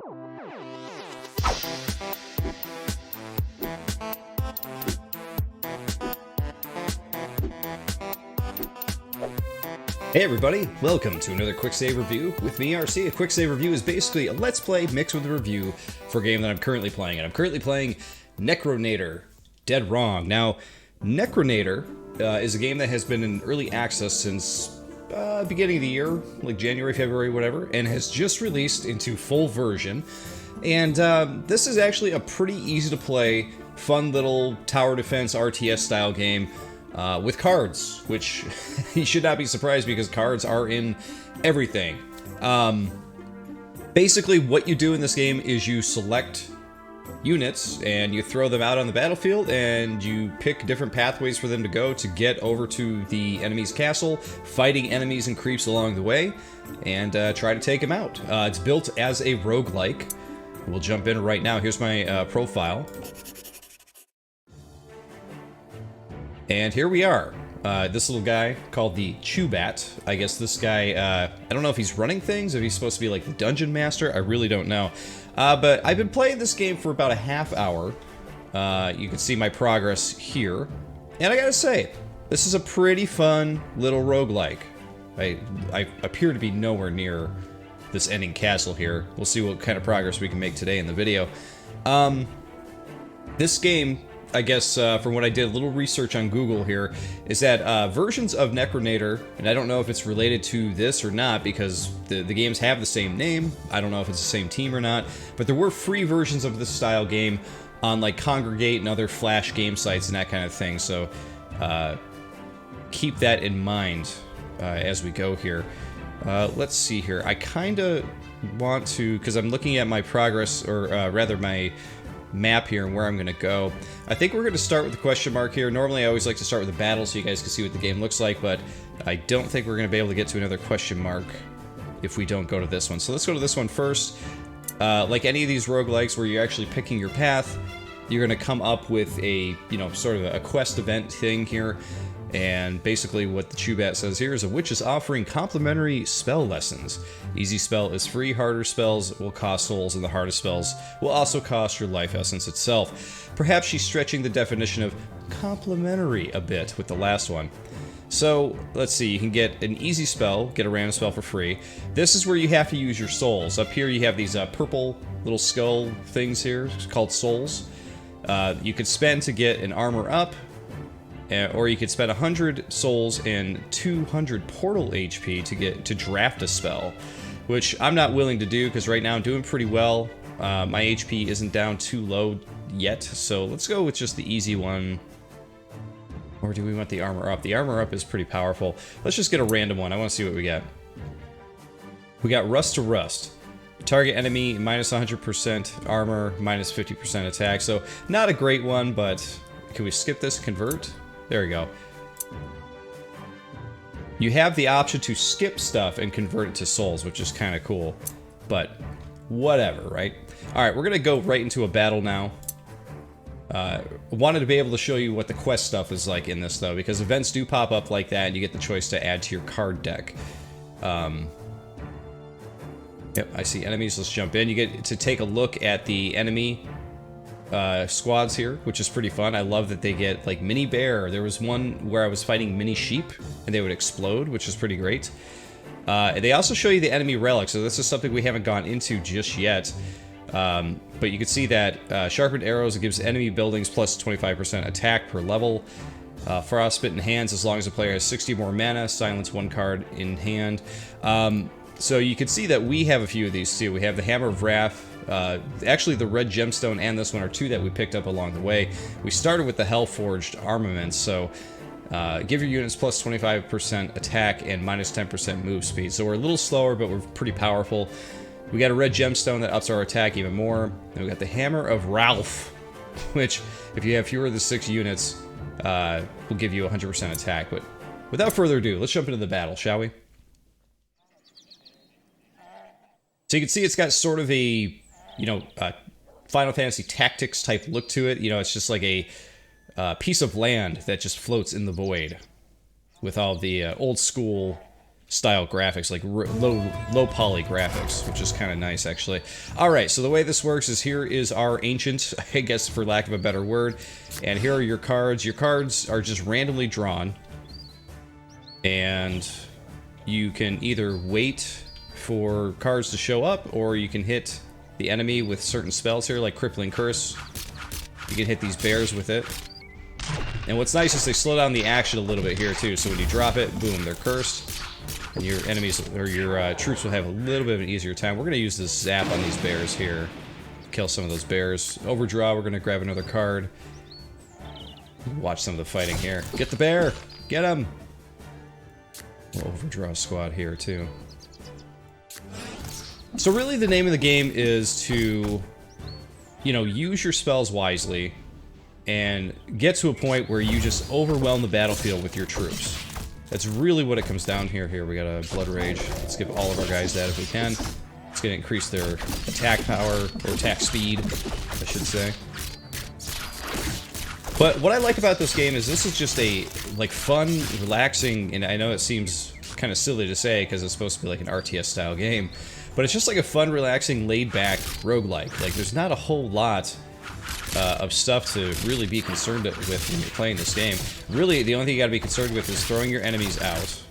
Hey everybody, welcome to another Quicksave Review with me, RC. A Quicksave Review is basically a Let's Play mixed with a review for a game that I'm currently playing, and I'm currently playing Necronator, Dead Wrong. Now, Necronator is a game that has been in early access since beginning of the year, like January, February, whatever, and has just released into full version. And this is actually a pretty easy to play, fun little tower defense RTS style game. With cards, which you should not be surprised because cards are in everything. Basically, what you do in this game is you select units and you throw them out on the battlefield and you pick different pathways for them to go to get over to the enemy's castle, fighting enemies and creeps along the way, and try to take them out. It's built as a roguelike. We'll jump in right now. Here's my profile. And here we are. This little guy called the Chubat. I guess this guy, I don't know if he's running things, if he's supposed to be like the dungeon master. I really don't know. But I've been playing this game for about a half hour. You can see my progress here. And I gotta say, this is a pretty fun little roguelike. I appear to be nowhere near this ending castle here. We'll see what kind of progress we can make today in the video. This game, I guess, from what I did a little research on Google here, is that versions of Necronator, and I don't know if it's related to this or not because the games have the same name. I don't know if it's the same team or not, but there were free versions of this style game on like Congregate and other Flash game sites and that kind of thing, so keep that in mind as we go here. Let's see here. I kind of want to, because I'm looking at my progress, or rather my map here and where I'm going to go. I think we're going to start with the question mark here. Normally I always like to start with a battle so you guys can see what the game looks like, but I don't think we're going to be able to get to another question mark if we don't go to this one. So let's go to this one first. Like any of these roguelikes where you're actually picking your path, you're going to come up with a, sort of a quest event thing here. And basically what the Chubat says here is a witch is offering complimentary spell lessons. Easy spell is free, harder spells will cost souls, and the hardest spells will also cost your life essence itself. Perhaps she's stretching the definition of complimentary a bit with the last one. So, let's see, you can get an easy spell, get a random spell for free. This is where you have to use your souls. Up here you have these purple little skull things here called souls. You could spend to get an armor up, or you could spend 100 souls and 200 portal HP to draft a spell, which I'm not willing to do because right now I'm doing pretty well. My HP isn't down too low yet, so let's go with just the easy one. Or do we want the armor up? The armor up is pretty powerful. Let's just get a random one. I want to see what we get. We got Rust to Rust. Target enemy minus 100% armor, minus 50% attack, so not a great one, but can we skip this? Convert? There we go. You have the option to skip stuff and convert it to souls, which is kind of cool. But whatever, right? Alright, we're going to go right into a battle now. Wanted to be able to show you what the quest stuff is like in this, though, because events do pop up like that, and you get the choice to add to your card deck. Yep, I see enemies. Let's jump in. You get to take a look at the enemy squads here, which is pretty fun. I love that they get like mini bear. There was one where I was fighting mini sheep and they would explode, which is pretty great. They also show you the enemy relics, so this is something we haven't gone into just yet. But you can see that sharpened arrows, it gives enemy buildings plus 25% attack per level. Frostbitten hands as long as the player has 60 more mana. Silence one card in hand. So you can see that we have a few of these too. We have the Hammer of Wrath. Actually, the red gemstone and this one are two that we picked up along the way. We started with the Hellforged armaments, so give your units plus 25% attack and minus 10% move speed. So we're a little slower, but we're pretty powerful. We got a red gemstone that ups our attack even more. And we got the Hammer of Ralph, which, if you have fewer than 6 units, will give you 100% attack. But without further ado, let's jump into the battle, shall we? So you can see it's got sort of a, Final Fantasy Tactics type look to it. It's just like a piece of land that just floats in the void with all the old school style graphics, like low poly graphics, which is kind of nice actually. All right, so the way this works is here is our ancient, I guess for lack of a better word, and here are your cards. Your cards are just randomly drawn, and you can either wait for cards to show up, or you can hit the enemy with certain spells here, like Crippling Curse. You can hit these bears with it. And what's nice is they slow down the action a little bit here too, so when you drop it, boom, they're cursed. And your enemies, or your troops will have a little bit of an easier time. We're going to use this zap on these bears here. Kill some of those bears. Overdraw, we're going to grab another card. Watch some of the fighting here. Get the bear! Get him! We'll overdraw squad here too. So really the name of the game is to, you know, use your spells wisely and get to a point where you just overwhelm the battlefield with your troops. That's really what it comes down here. Here, we got a Blood Rage. Let's give all of our guys that if we can. It's going to increase their attack power, or attack speed, I should say. But what I like about this game is this is just a, like, fun, relaxing, and I know it seems kind of silly to say because it's supposed to be like an RTS-style game, but it's just like a fun, relaxing, laid-back roguelike. Like, there's not a whole lot of stuff to really be concerned with when you're playing this game. Really, the only thing you gotta be concerned with is throwing your enemies out.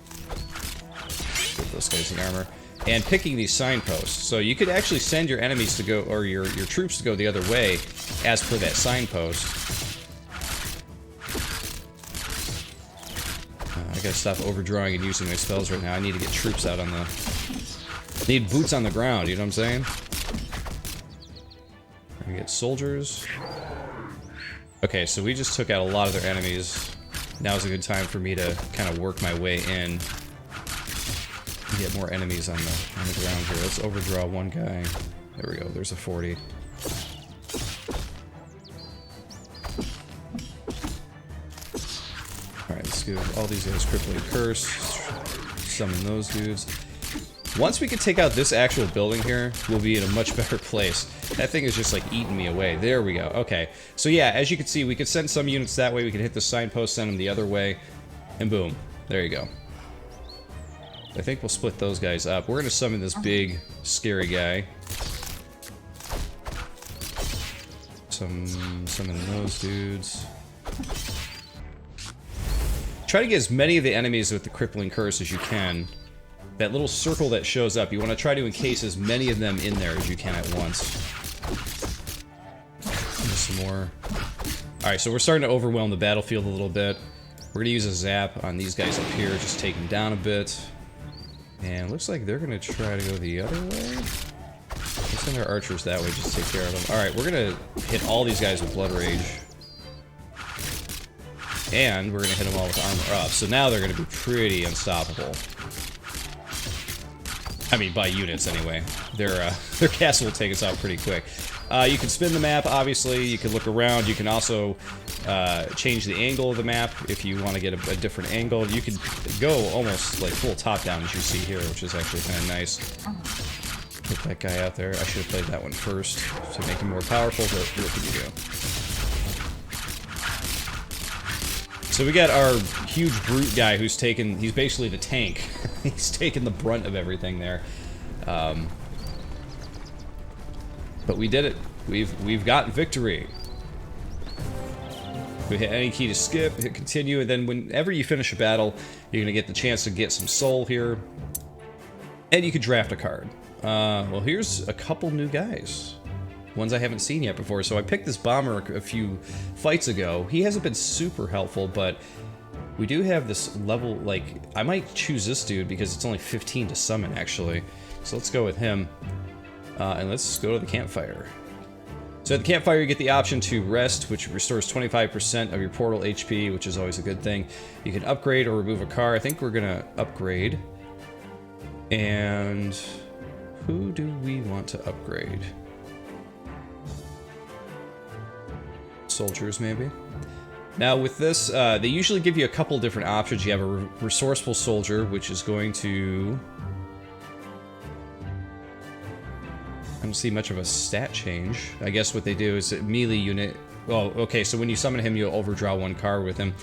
Give those guys the armor. And picking these signposts. So you could actually send your enemies to go, or your troops to go the other way, as per that signpost. I gotta stop overdrawing and using my spells right now. I need to get troops out on the... Need boots on the ground, you know what I'm saying? We get soldiers. Okay, so we just took out a lot of their enemies. Now's a good time for me to kind of work my way in and get more enemies on the ground here. Let's overdraw one guy. There we go. There's a 40. All right, let's give all these guys Crippling Curse. Summon those dudes. Once we can take out this actual building here, we'll be in a much better place. That thing is just like eating me away. There we go. Okay. So yeah, as you can see, we could send some units that way. We can hit the signpost, send them the other way, and boom. There you go. I think we'll split those guys up. We're going to summon this big, scary guy. Summon those dudes. Try to get as many of the enemies with the Crippling Curse as you can. That little circle that shows up, you want to try to encase as many of them in there as you can at once. Some more. Alright, so we're starting to overwhelm the battlefield a little bit. We're going to use a zap on these guys up here, just take them down a bit. And looks like they're going to try to go the other way. Let's send our archers that way, just take care of them. Alright, we're going to hit all these guys with Blood Rage. And we're going to hit them all with armor up. So now they're going to be pretty unstoppable. I mean, by units, anyway. Their castle will take us out pretty quick. You can spin the map, obviously. You can look around. You can also change the angle of the map if you want to get a different angle. You can go almost like full top-down, as you see here, which is actually kind of nice. Get that guy out there. I should have played that one first to make him more powerful, but what can you do? So we got our huge brute guy who's taken, he's basically the tank. He's taken the brunt of everything there. But we did it. We've got victory. We hit any key to skip, hit continue, and then whenever you finish a battle, you're gonna get the chance to get some soul here. And you can draft a card. Well, here's a couple new guys. Ones I haven't seen yet before. So I picked this bomber a few fights ago. He hasn't been super helpful, but we do have this level, like, I might choose this dude because it's only 15 to summon, actually. So let's go with him. And let's go to the campfire. So at the campfire, you get the option to rest, which restores 25% of your portal HP, which is always a good thing. You can upgrade or remove a car. I think we're gonna upgrade. And who do we want to upgrade? Soldiers, maybe. Now with this, they usually give you a couple different options. You have a resourceful soldier, which is going to... I don't see much of a stat change. I guess what they do is a melee unit... Well, okay, so when you summon him, you'll overdraw one card with him.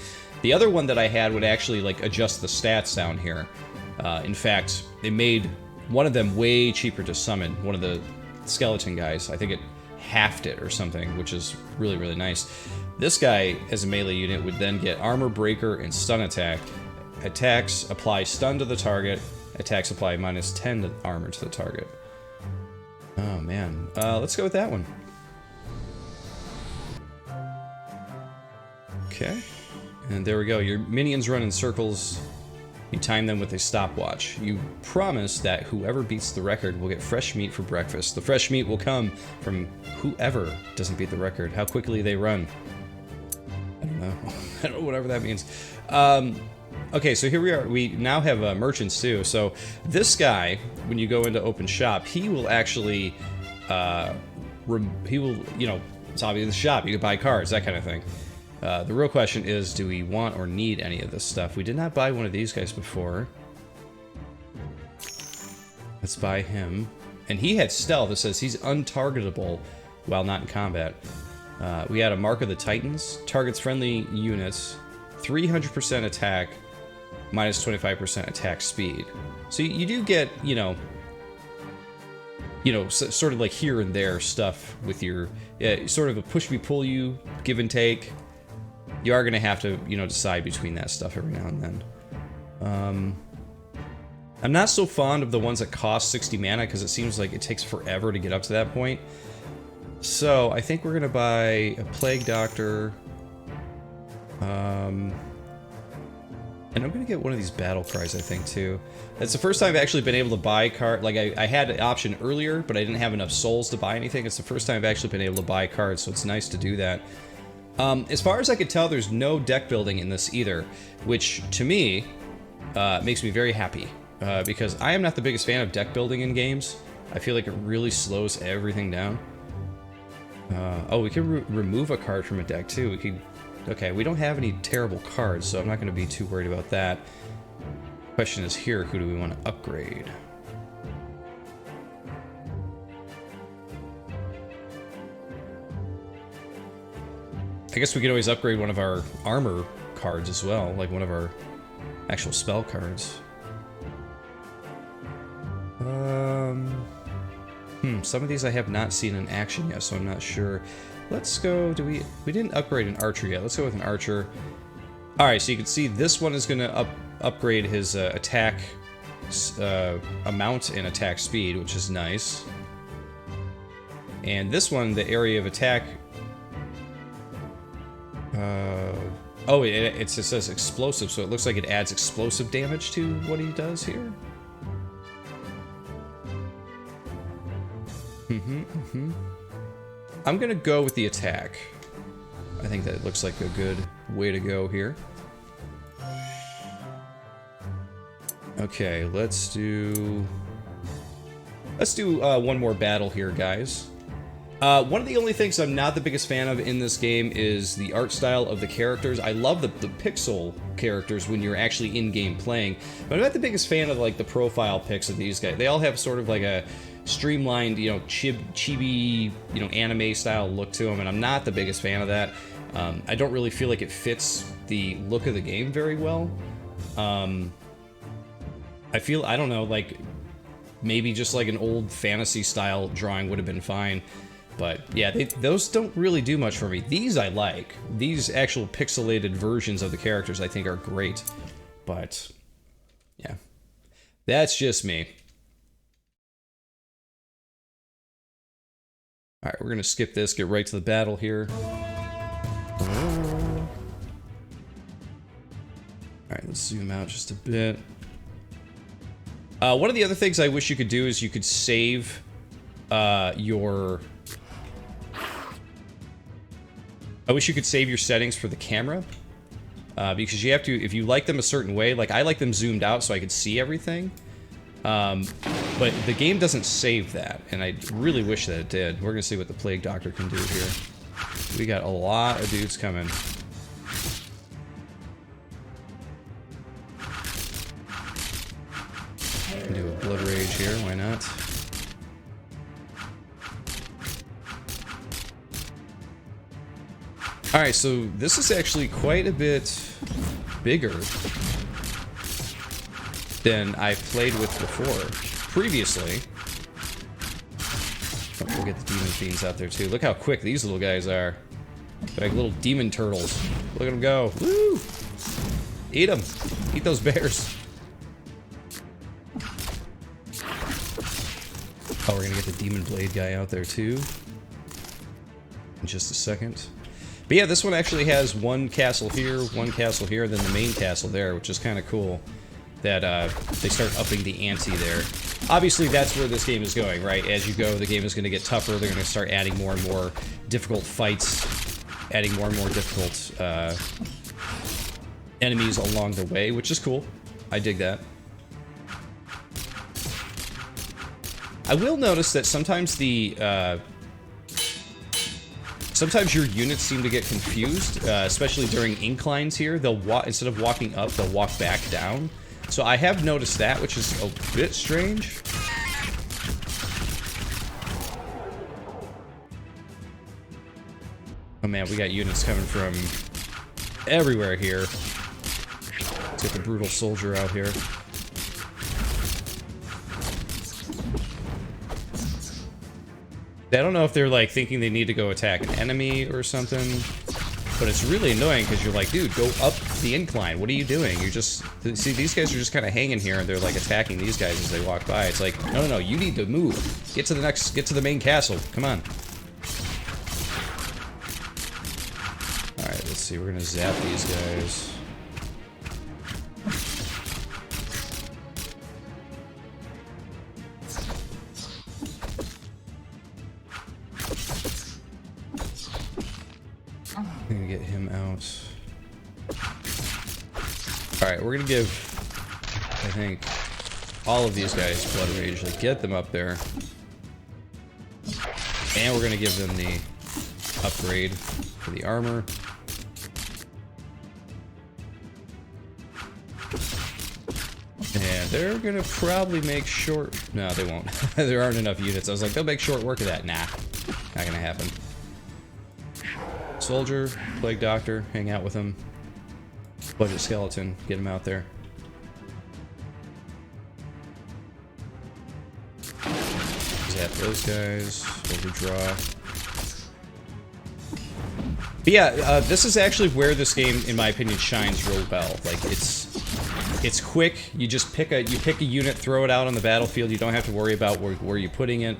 The other one that I had would actually, like, adjust the stats down here. In fact, they made one of them way cheaper to summon, one of the skeleton guys. I think it halved it or something, which is really, really nice. This guy, as a melee unit, would then get Armor Breaker and Stun Attack. Attacks apply stun to the target. Attacks apply -10 to armor to the target. Oh, man. Let's go with that one. Okay. And there we go. Your minions run in circles. You time them with a stopwatch. You promise that whoever beats the record will get fresh meat for breakfast. The fresh meat will come from whoever doesn't beat the record. How quickly they run. I don't know. I don't know, whatever that means. Okay, so here we are. We now have merchants too. So this guy, when you go into open shop, he will actually, he will, you know, it's obviously the shop. You can buy cards, that kind of thing. The real question is, do we want or need any of this stuff? We did not buy one of these guys before. Let's buy him. And he had stealth. It says he's untargetable while not in combat. We had a Mark of the Titans. Targets friendly units. 300% attack. -25% attack speed. So you do get, you know, sort of like here and there stuff with your, sort of a push me pull you, give and take. You are going to have to, you know, decide between that stuff every now and then. I'm not so fond of the ones that cost 60 mana because it seems like it takes forever to get up to that point. So I think we're going to buy a Plague Doctor. And I'm going to get one of these battle cries, I think, too. It's the first time I've actually been able to buy card. Like, I had an option earlier, but I didn't have enough souls to buy anything. It's the first time I've actually been able to buy cards, so it's nice to do that. As far as I could tell, there's no deck building in this either, which, to me, makes me very happy. Because I am not the biggest fan of deck building in games. I feel like it really slows everything down. Oh, we can remove a card from a deck, too. We could... Okay, we don't have any terrible cards, so I'm not going to be too worried about that. Question is here, who do we want to upgrade? I guess we could always upgrade one of our armor cards as well, like one of our actual spell cards. Some of these I have not seen in action yet, so I'm not sure. Let's go, we didn't upgrade an archer yet. Let's go with an archer. Alright, so you can see this one is going to upgrade his attack amount and attack speed, which is nice. And this one, the area of attack... oh, it says explosive, so it looks like it adds explosive damage to what he does here. I'm gonna go with the attack. I think that looks like a good way to go here. Okay, let's do one more battle here, guys. One of the only things I'm not the biggest fan of in this game is the art style of the characters. I love the pixel characters when you're actually in-game playing, but I'm not the biggest fan of like the profile pics of these guys. They all have sort of like a streamlined, you know, chibi, you know, anime style look to them, and I'm not the biggest fan of that. I don't really feel like it fits the look of the game very well. I don't know, like maybe just like an old fantasy style drawing would have been fine. But yeah, those don't really do much for me. These I like. These actual pixelated versions of the characters I think are great. But yeah, that's just me. Alright, we're going to skip this, get right to the battle here. Alright, let's zoom out just a bit. One of the other things I wish you could do is you could save your... I wish you could save your settings for the camera. Because you have to, if you like them a certain way, like I like them zoomed out so I could see everything. But the game doesn't save that, and I really wish that it did. We're gonna see what the Plague Doctor can do here. We got a lot of dudes coming. Do a Blood Rage here, why not? Alright, so this is actually quite a bit bigger than I've played with before. Previously. Oh, we'll get the demon fiends out there too. Look how quick these little guys are. They're like little demon turtles. Look at them go. Woo! Eat them. Eat those bears. Oh, we're gonna get the demon blade guy out there too. In just a second. But yeah, this one actually has one castle here, then the main castle there, which is kind of cool. That they start upping the ante there. Obviously, that's where this game is going, right? As you go, the game is going to get tougher. They're going to start adding more and more difficult fights, adding more and more difficult enemies along the way, which is cool. I dig that. I will notice that sometimes sometimes your units seem to get confused, especially during inclines here. They'll instead of walking up, they'll walk back down. So I have noticed that, which is a bit strange. Oh man, we got units coming from everywhere here. Let's get the brutal soldier out here. I don't know if they're like thinking they need to go attack an enemy or something, but it's really annoying because you're like, dude, go up the incline. What are you doing? You're just... See, these guys are just kind of hanging here and they're like attacking these guys as they walk by. It's like, no, you need to move. Get to the main castle. Come on. Alright, let's see. We're gonna zap these guys. I'm gonna get him out. Alright, we're gonna give, I think, all of these guys Blood Rage. Like, get them up there. And we're gonna give them the upgrade for the armor. And they're gonna probably make short... No, they won't. There aren't enough units. I was like, they'll make short work of that. Nah, not gonna happen. Soldier, Plague Doctor, hang out with him. Budget Skeleton, get him out there. Zap those guys, overdraw. But yeah, this is actually where this game, in my opinion, shines real well. Like, it's quick. You just pick a unit, throw it out on the battlefield. You don't have to worry about where you're putting it.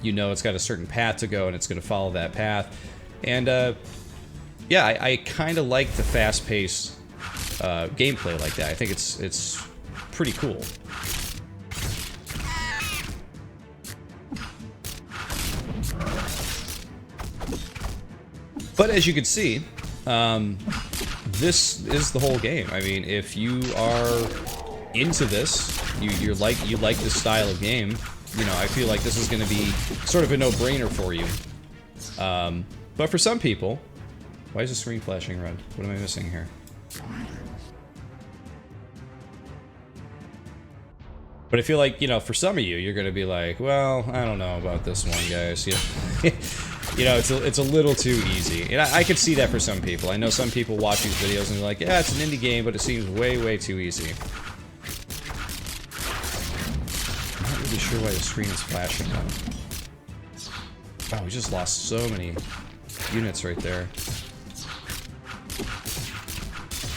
You know it's got a certain path to go, and it's going to follow that path. And yeah, I kind of like the fast-paced gameplay like that. I think it's pretty cool. But as you can see, this is the whole game. I mean, if you are into this, you like this style of game, you know, I feel like this is going to be sort of a no-brainer for you. But for some people, why is the screen flashing red? What am I missing here? But I feel like, you know, for some of you, you're going to be like, well, I don't know about this one, guys. You know, you know, it's a little too easy. And I could see that for some people. I know some people watch these videos and they're like, yeah, it's an indie game, but it seems way, way too easy. I'm not really sure why the screen is flashing though. Oh, we just lost so many units right there.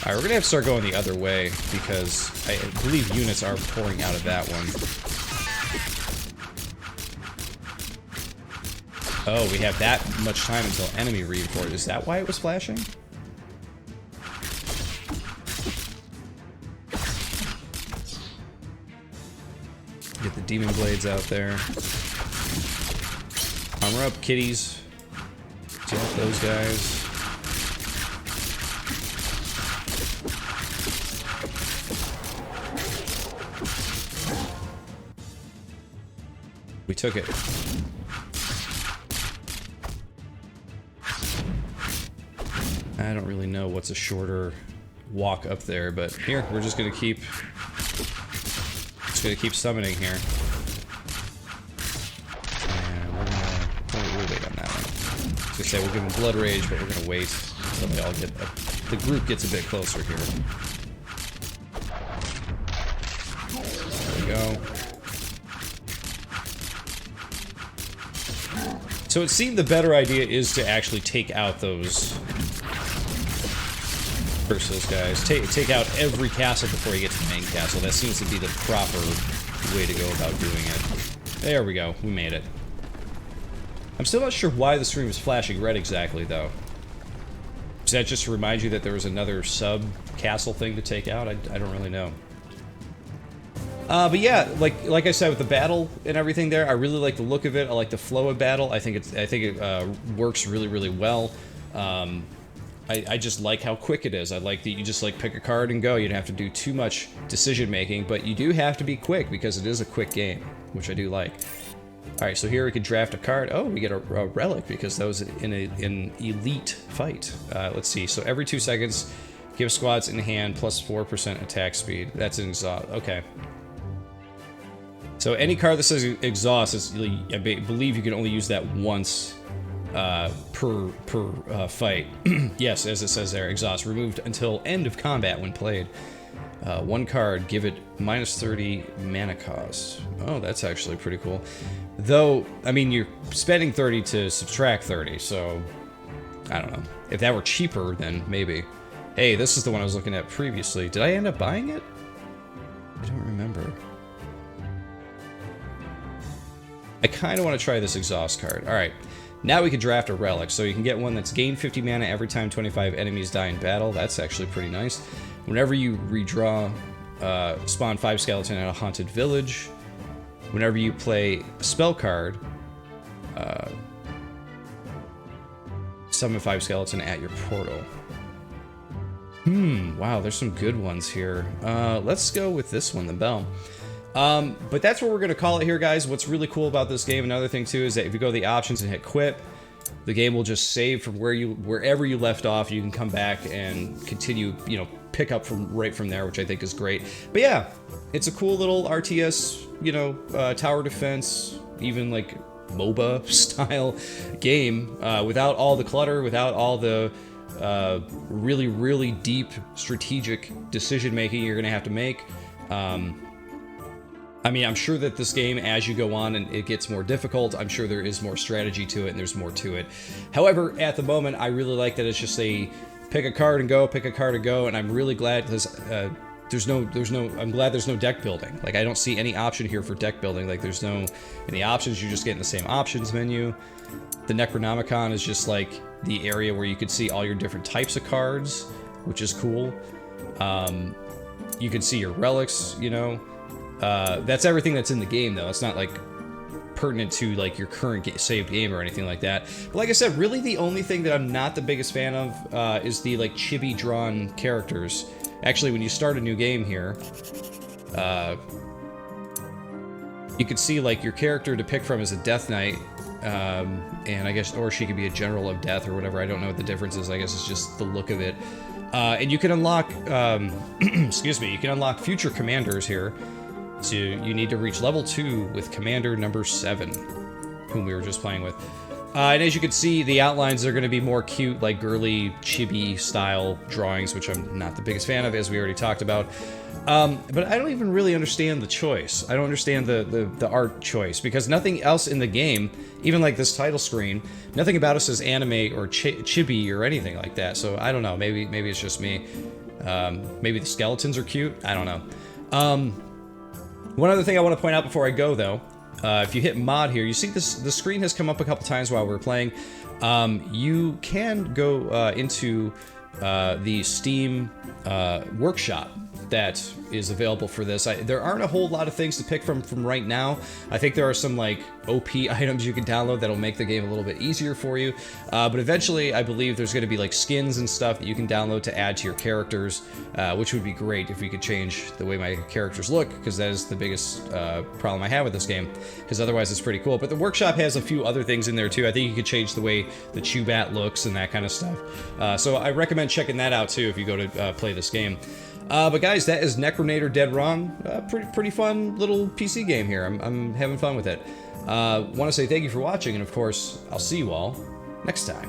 Alright, we're gonna have to start going the other way because I believe units are pouring out of that one. Oh, we have that much time until enemy reinforced. Is that why it was flashing? Get the demon blades out there. Armor up, kitties. Zap those guys. We took it. I don't really know what's a shorter walk up there, but here, we're just gonna keep summoning here. And we're gonna we'll wait on that one. I was gonna say we'll give them Blood Rage, but we're gonna wait until they all get the group gets a bit closer here. So it seemed the better idea is to actually take out those... Curse those guys. Take out every castle before you get to the main castle. That seems to be the proper way to go about doing it. There we go. We made it. I'm still not sure why the screen was flashing red exactly, though. Does that just remind you that there was another sub-castle thing to take out? I don't really know. But yeah, like I said, with the battle and everything there, I really like the look of it. I like the flow of battle. I think it works really, really well. I just like how quick it is. I like that you just like pick a card and go. You don't have to do too much decision making, but you do have to be quick because it is a quick game, which I do like. All right, so here we can draft a card. Oh, we get a relic because that was in an elite fight. Let's see. So every 2 seconds, give squads in hand plus 4% attack speed. That's an exhaust. Okay. So any card that says exhaust is, I believe you can only use that once per fight. Yes, as it says there, exhaust removed until end of combat when played. One card, give it minus 30 mana cost. Oh, that's actually pretty cool. Though, I mean, you're spending 30 to subtract 30, so I don't know. If that were cheaper, then maybe. Hey, this is the one I was looking at previously. Did I end up buying it? I don't remember. I kind of want to try this exhaust card. All right. Now we can draft a relic, so you can get one that's gain 50 mana every time 25 enemies die in battle. That's actually pretty nice. Whenever you redraw, spawn 5 skeleton at a haunted village. Whenever you play a spell card, summon 5 skeleton at your portal. Wow, there's some good ones here. Let's go with this one, the bell. But that's what we're going to call it here, guys. What's really cool about this game, another thing too, is that if you go to the options and hit quit, the game will just save from wherever you left off. You can come back and continue, you know, pick up from right from there, which I think is great. But yeah, it's a cool little RTS, you know, tower defense, even like MOBA style game, without all the clutter, without all the really, really deep strategic decision making you're going to have to make. I mean, I'm sure that this game, as you go on and it gets more difficult, I'm sure there is more strategy to it and there's more to it. However, at the moment, I really like that it's just a pick a card and go, pick a card and go, and I'm really glad because I'm glad there's no deck building. Like, I don't see any option here for deck building. Like, there's no any options. You just get in the same options menu. The Necronomicon is just like the area where you could see all your different types of cards, which is cool. You can see your relics, you know. That's everything that's in the game, though. It's not like pertinent to like your current saved game or anything like that. But like I said, really the only thing that I'm not the biggest fan of is the like chibi drawn characters. Actually, when you start a new game here, you can see like your character to pick from is a Death Knight, and I guess, or she could be a General of Death or whatever. I don't know what the difference is. I guess it's just the look of it. And you can unlock, excuse me, you can unlock future commanders here. So you need to reach level 2 with Commander number 7, whom we were just playing with. And as you can see, the outlines are going to be more cute, like girly, chibi style drawings, which I'm not the biggest fan of, as we already talked about. But I don't even really understand the choice. I don't understand the art choice, because nothing else in the game, even like this title screen, nothing about it says anime or chibi or anything like that. So I don't know. Maybe it's just me. Maybe the skeletons are cute. I don't know. One other thing I want to point out before I go, though, if you hit mod here, you see the screen has come up a couple times while we're playing. You can go into the Steam workshop that is available for this. There aren't a whole lot of things to pick from right now. I think there are some like OP items you can download that'll make the game a little bit easier for you. But eventually, I believe there's going to be like skins and stuff that you can download to add to your characters, which would be great if we could change the way my characters look, because that is the biggest problem I have with this game, because otherwise it's pretty cool. But the workshop has a few other things in there too. I think you could change the way the Chubat looks and that kind of stuff. So I recommend checking that out too if you go to play this game. But guys, that is Necronator Dead Wrong. Pretty fun little PC game here. I'm having fun with it. Want to say thank you for watching, and of course, I'll see you all next time.